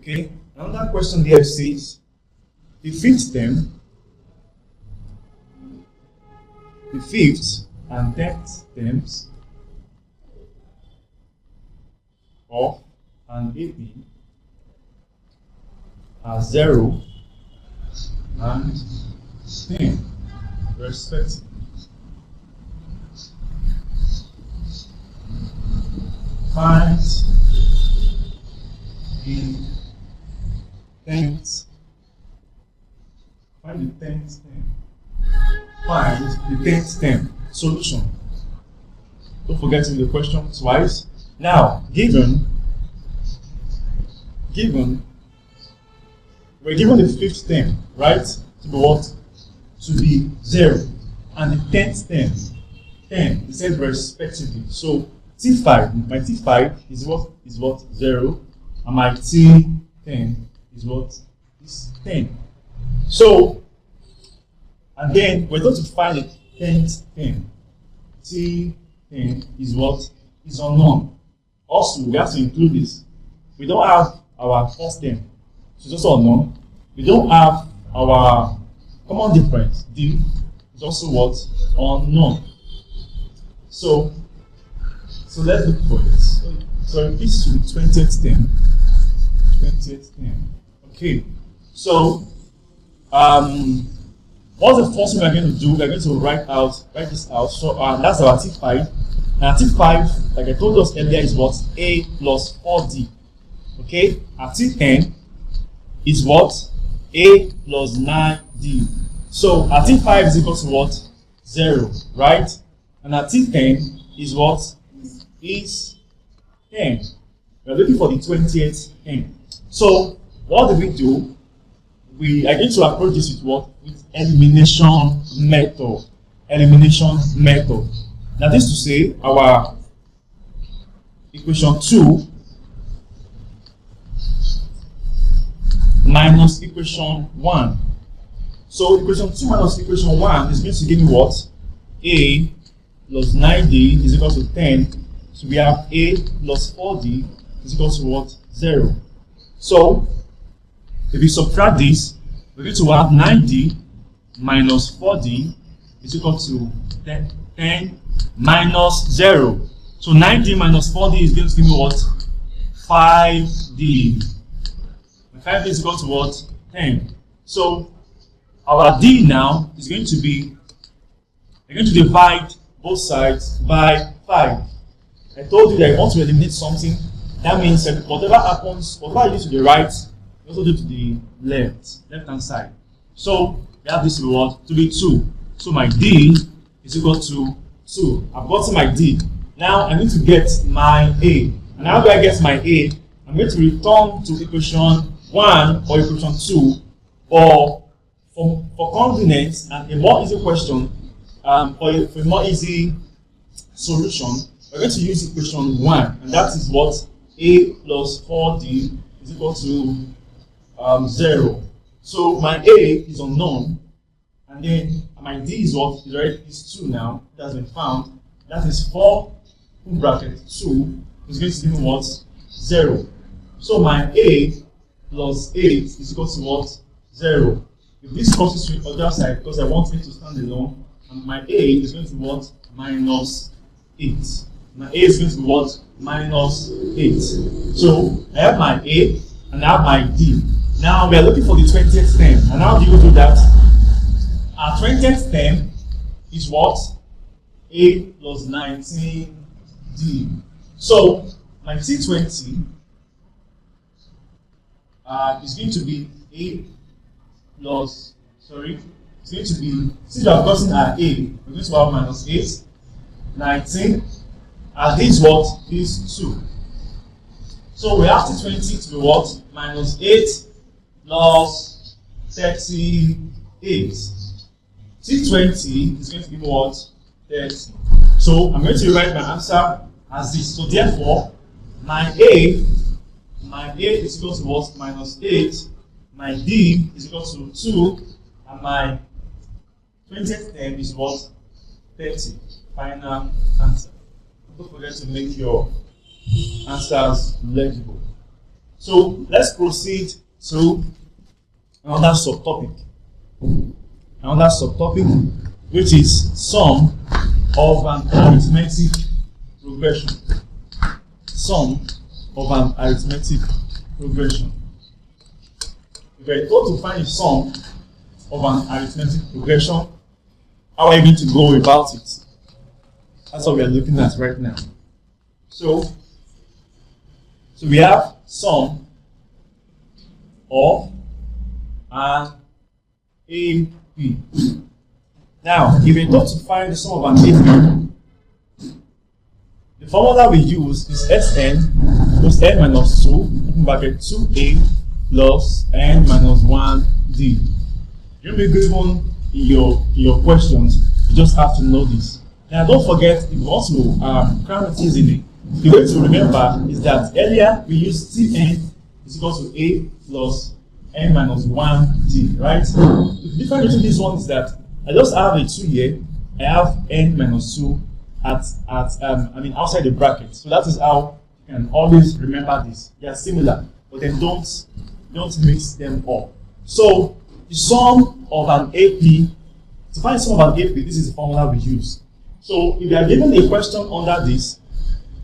Okay, another question there says the fifth term, the fifth and 10th terms of an AP are 0 and 10 respectively. Find the 10th. Find the 10th term. Find the 10th term. Solution. Don't forget to read the question twice. Now, given we're given the fifth term, right? To be what? To be 0. And the 10th term, 10, it says respectively. So T5, my T5 is what? 0. And my T10 is what? Is 10. So, and then we're going to find the 10th term. T10 is what? Is unknown. Also, we have to include this. We don't have our first term, so it's also unknown. We don't have our common difference. D is also what? Unknown. So let's look for it. So this should be 20th term. 20th term. Okay. So what's the first thing we're going to do? We're going to write this out. So that's our T5. Now T5, like I told us earlier, is what? A plus 4D. Okay? Our T10 is what? A plus 9D. So our T5 is equal to what? 0, right? And our T10 is what? Is 10. We're looking for the 20th term. So what do we do? We are going to approach this with what? With elimination method. Elimination method. Now this is to say our equation 2 minus equation 1. So equation 2 minus equation 1 is going to give me what? A plus 9D is equal to 10. So we have A plus 4D is equal to what? 0. So if we subtract this, we're going to have 9D minus 4D is equal to 10 minus 0. So 9D minus 4D is going to give me what? 5D. 5D is equal to what? 10. So our D now is going to be, we're going to divide both sides by 5. I told you that I want to eliminate something. That means that whatever happens, whatever I do to the right, you also do to the left-hand side. So we have this reward to be 2. So my D is equal to 2. I've gotten my D. Now I need to get my A. And how do I get my A? I'm going to return to equation 1 or equation 2. Or for convenience and a more easy question, for a more easy solution, we're going to use equation 1. And that is what? A plus 4D is equal to 0. So my A is unknown. And then my D is what? Is 2 now. It has been found. That is 4 bracket 2 is going to give me what? 0. So my A plus 8 is equal to what? 0. If this crosses to the other side, because I want it to stand alone, and my A is going to be what? Minus 8. My A is going to be what? Minus 8. So I have my A and I have my D. Now we are looking for the 20th term. And how do you do that? Our 20th term is what? A plus 19D. So my T20 is going to be A plus, it's going to be, since we have gotten our A, we're going to have minus 8, 19, and this what? Is 2. So we have T20 to be what? Minus 8 plus 38. T20 is going to be what? 30. So I'm going to write my answer as this. So therefore, my A is equal to what? Minus 8. My D is equal to 2. And my 20th term is what? 30. Final answer. Don't forget to make your answers legible. So let's proceed to another subtopic. Another subtopic, which is sum of an arithmetic progression. Sum of an arithmetic progression. If we're told to find the sum of an arithmetic progression, how are you going to go about it? That's what we are looking at right now. So we have sum of an AP. Now, if we're told to find the sum of an AP, the formula we use is Sn plus n minus 2, open bracket 2a plus n minus 1d. You'll be given in your questions, you just have to know this. Now, don't forget, if you want to cram it easily, the way to remember is that earlier we used Tn is equal to a plus n minus 1d, right? The difference between this one is that I just have a 2 here, I have n minus 2 outside the bracket. So that is how you can always remember this. They are similar, but then don't mix them up. So the sum of an AP, to find the sum of an AP, this is the formula we use. So if you are given a question under this,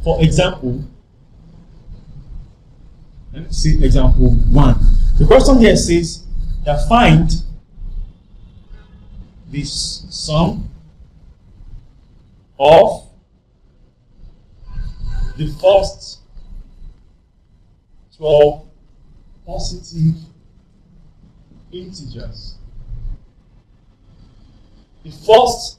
for example, let me see example 1. The question here says that find this sum of the first 12 positive integers. The first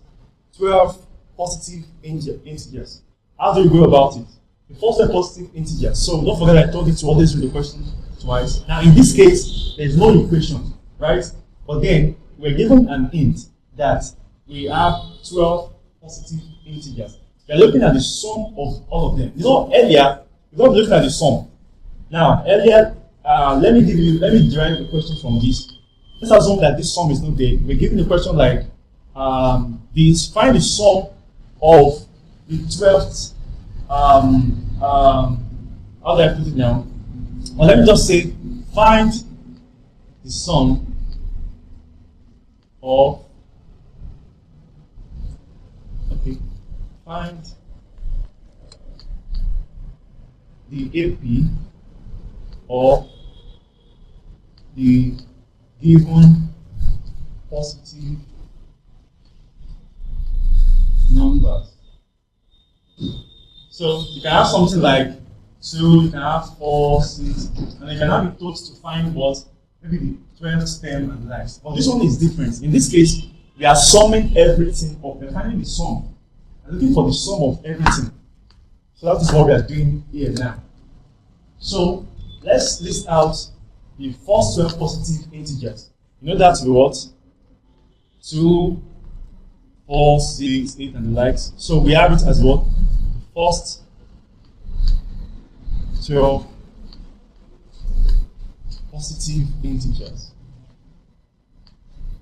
12 positive integers. How do you go about it? The first 12 positive integers. So don't forget I told you to always read the question twice. Now in this case, there is no equation, right? But then we're given an hint that we have 12 positive integers. We're looking at the sum of all of them. You know, earlier we were looking at the sum. Now earlier, let me derive the question from this. Let's assume that this sum is not there. We're given a question like this: find the sum of the 12th. How do I put it now? Well, let me just say find the sum of find the AP of the given positive numbers. So you can have something like 2, you can have 4, 6, and you can have it taught to find what maybe the 12th term and the likes. But this one is different. In this case, we are summing everything up. We're finding the sum. We're looking for the sum of everything. So that is what we are doing here now. So let's list out the first 12 positive integers. You know that to be what? 2, 4, 6, 8, and the likes. So we have it as what? First 12 positive integers.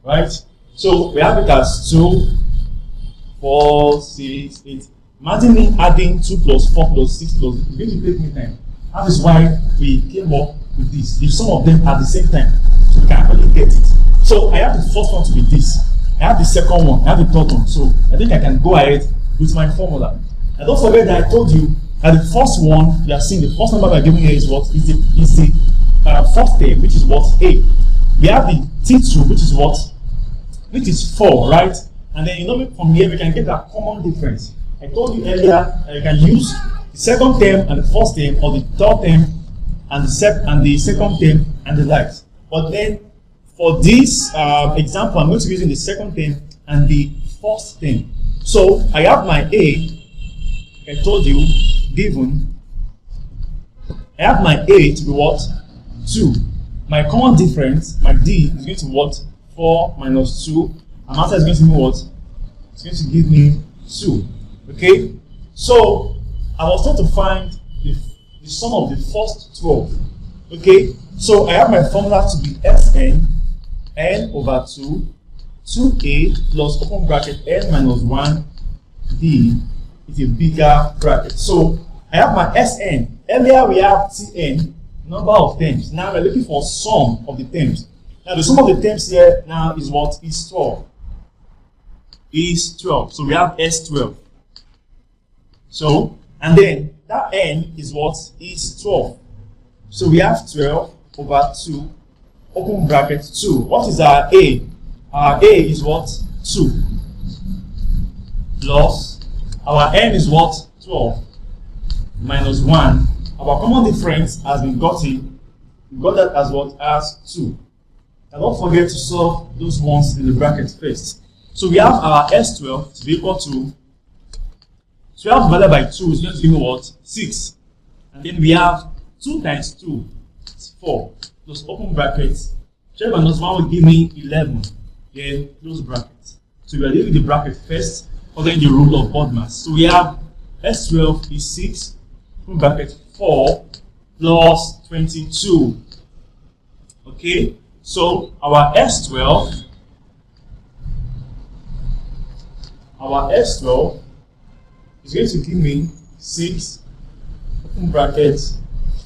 Right? So we have it as 2, 4, 6, 8. Imagine me adding 2 plus 4 plus 6 plus, it's going to take me time. That is why we came up with this. If some of them are the same time, so we can actually get it. So I have the first one to be this. I have the second one, I have the third one. So I think I can go ahead with my formula. And don't forget that I told you that the first one you are seeing, the first number we are giving here is what? Is the first term, which is what? A. We have the T2, which is what? Which is 4, right? And then you know from here we can get a common difference. I told you earlier that you can use the second term and the first term, or the third term and the second term and the likes. But then for this example, I'm going to be using the second term and the first term. So I have my A. I told you, given, I have my A to be what? 2. My common difference, my D, is going to be what? 4 minus 2. And answer is going to be what? It's going to give me 2. Okay? So, I was told to find the sum of the first 12. Okay? So, I have my formula to be Sn, n over 2, 2a plus open bracket n minus 1 d is a bigger bracket. So I have my Sn. Earlier we have Tn number of terms. Now we're looking for sum of the terms. Now the sum of the terms here now is what? Is 12. Is 12. So we have S12. So, and then that n is what? Is 12. So we have 12 over 2, open bracket 2. What is our A? Our A is what? 2. Plus, our n is what? 12. Minus 1. Our common difference has been gotten. We got that as what? As 2. And don't forget to solve those ones in the bracket first. So we have our S12 to be equal to 12 divided by 2 is going to give me what? 6. And then we have 2 times 2 is 4. Plus open brackets. 12 minus 1 will give me 11. Then close brackets. So we are dealing with the bracket first, following the rule of odd mass. So we have S12 is 6, open bracket 4 plus 22. Okay, so our S12 is going to give me 6, open bracket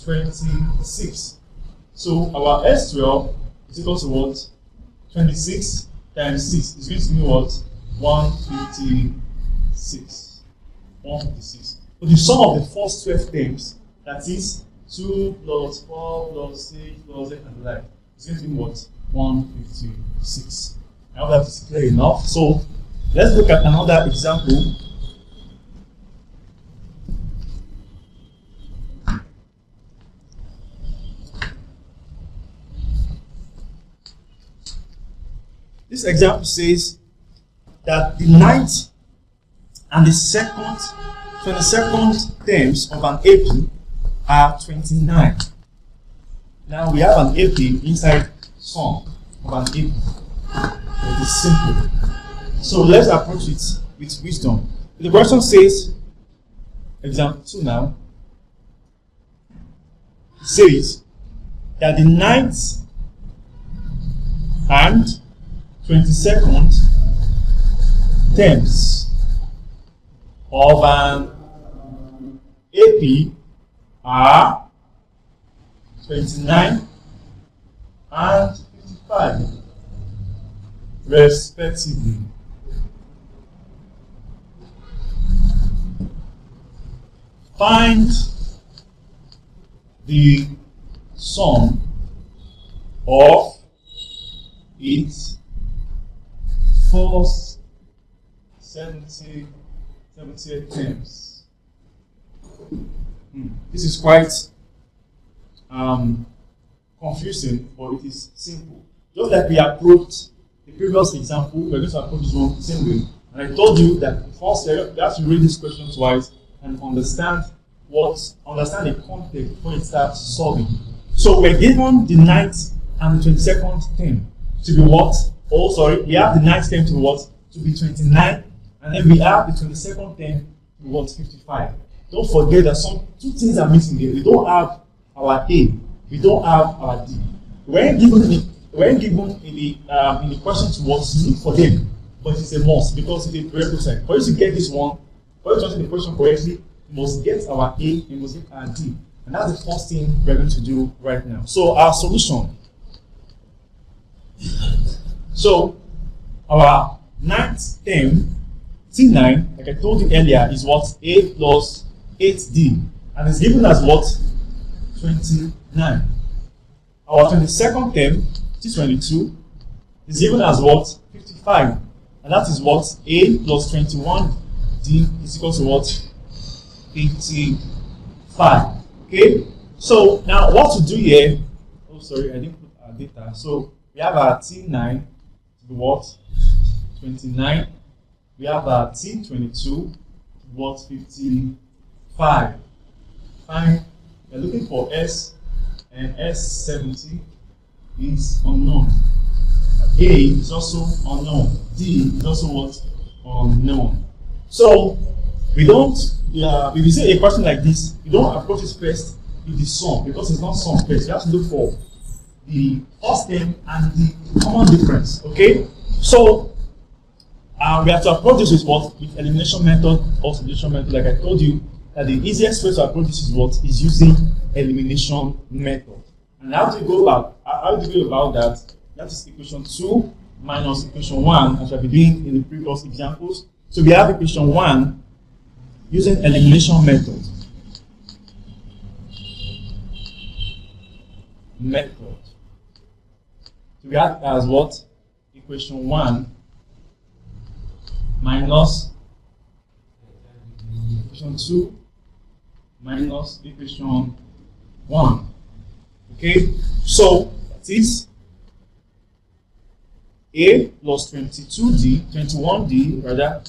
26. So our S12 is equal to what? 26 times 6 is going to give me what? 156. 156. So the sum of the first 12 terms, that is 2 plus 4 plus 6 plus 8 and the like, is going to give me what? 156. I hope that is clear enough. So let's look at another example. This example says that the 9th and the 22nd terms of an AP are 29. Now we have an AP inside sum of an AP. It is simple. So let's approach it with wisdom. The question says, example 2 now, says that the 9th and 22nd terms of an AP are 29 and 55 respectively. Find the sum of its first 78 terms. This is quite confusing, but it is simple. Just like we approached the previous example, we're going to approach this one the same way. And I told you that first you have to read this question twice and understand the context before you start solving. So we're given the 9th and the 22nd term to be what? Oh, sorry, we have the 9th term to be what? To be 29, and then we have the 22nd term to be what? 55. Don't forget that two things are missing here. We don't have our A, we don't have our D. When given in the question to what? Look for them, but it's a must because it's a prerequisite. For you to get this one, for you to answer the question correctly, you must get our A, you must get our D. And that's the first thing we're going to do right now. So our solution. So our 9th term, T9, like I told you earlier, is what? A plus 8D. And it's given as what? 29. Our 22nd term, T22, is given as what? 55. And that is what? A plus 21D is equal to what? 85. Okay? So now what to do here? Oh, sorry, I didn't put our data. So we have our T9 to be what? 29. We have our T22 to what? 55. Fine. We're looking for S, and S70 is unknown. A is also unknown. D is also what? Unknown. So we don't, if you say a question like this, you don't approach it first with the sum because it's not sum first. You have to look for the first term and the common difference. Okay? So we have to approach this with what? With elimination method or substitution method. Like I told you, that the easiest way to approach this is what? Is using elimination method. And how do you go about that? That is equation 2 minus equation 1, as we have been doing in the previous examples. So we have equation 1 using elimination method. So we have as what? Equation 1 minus equation 2 minus equation 1. Okay, so that is a plus 21d rather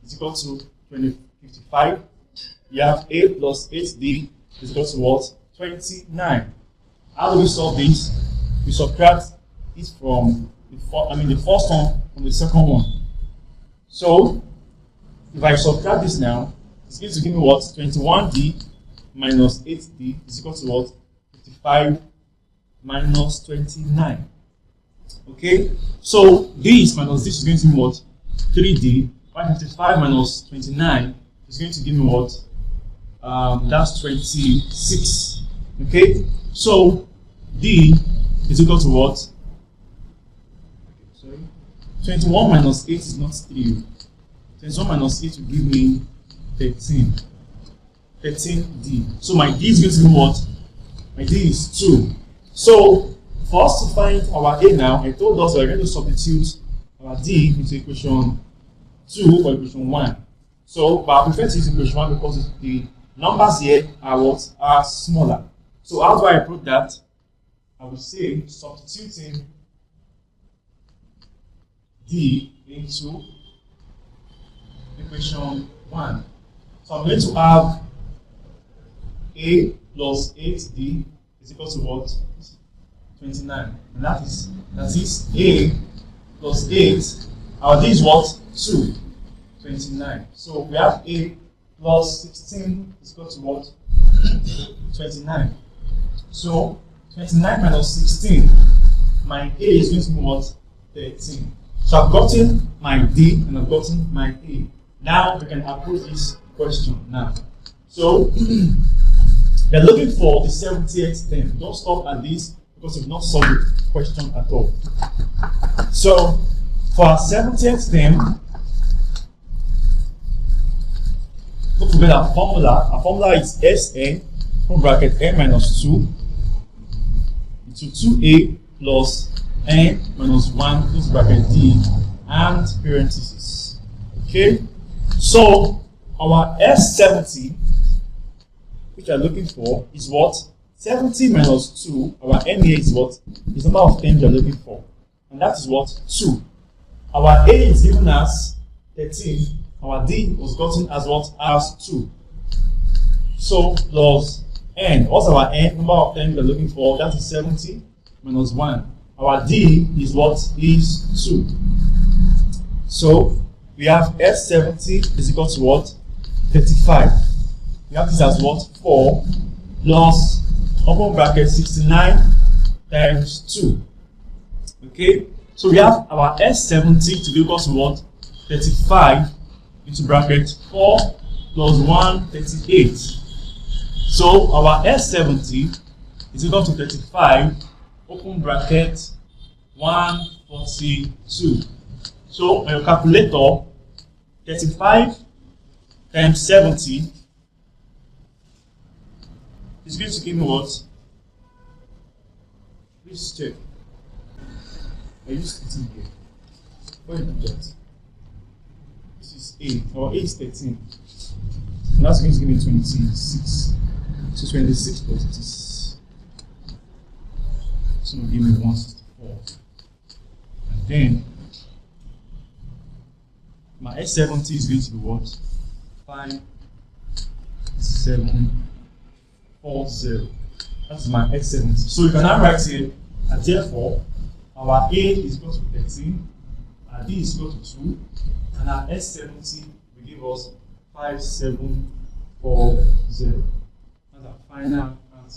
is equal to 55. You have a plus 8d is equal to what? 29. How do we solve this? We subtract it from the first one from the second one. So if I subtract this now, it's going to give me what? 21d minus 8d is equal to what? 55 minus 29. Okay, so this minus this is going to give me what? 3d. 55 minus 29 is going to give me what? That's 26. Okay, so d is equal to what? Sorry, 21 minus 8 is not 3. 21 minus 8 will give me 13. 13d. So my d is going to be what? My d is 2. So for us to find our a now, I told us we're going to substitute our d into equation 2 or equation 1. So, but I prefer to use equation 1 because the numbers here are what? Are smaller. So how do I approach that? I will say substituting d into equation 1. So I'm going to have a plus 8d is equal to what? 29. And that is a plus 8. Our d is what? 2. 29. So we have a plus 16 is equal to what? 29. So 29 minus 16, my a is going to be what? 13. So I've gotten my d and I've gotten my a. Now we can approach this question now. So we're looking for the 70th term. Don't stop at this because you've not solved the question at all. So for our 70th term, don't forget our formula. Our formula is Sn from bracket n minus 2 into 2a plus n minus 1 close bracket d and parentheses. Okay, so our S70, which we're looking for, is what? 70 minus 2. Our n here is what? Is the number of terms we're looking for, and that is what? 2. Our a is given as 13. Our d was gotten as what? As 2. So plus n. What's our n? Number of terms we're looking for? That is 70 minus 1. Our d is what? Is 2. So we have S70 is equal to what? 35. We have this as what? 4 plus open bracket 69 times 2. Okay, so we have our S70 to be equal to what? 35 into bracket 4 plus 1, 38. So our S70 is equal to 35, open bracket 142. So on your calculator, 35 times 70 is going to give me what? Please check. I used it in here. Why did you do that? This is A. Our A is 13. And that's going to give me 26. So 26 plus this. So it'll give me 164. And then my S70 is going to be what? 5740. That's my S70. So you can now write here that therefore our A is equal to 13, our D is equal to 2, and our S70 will give us 5740. That's our final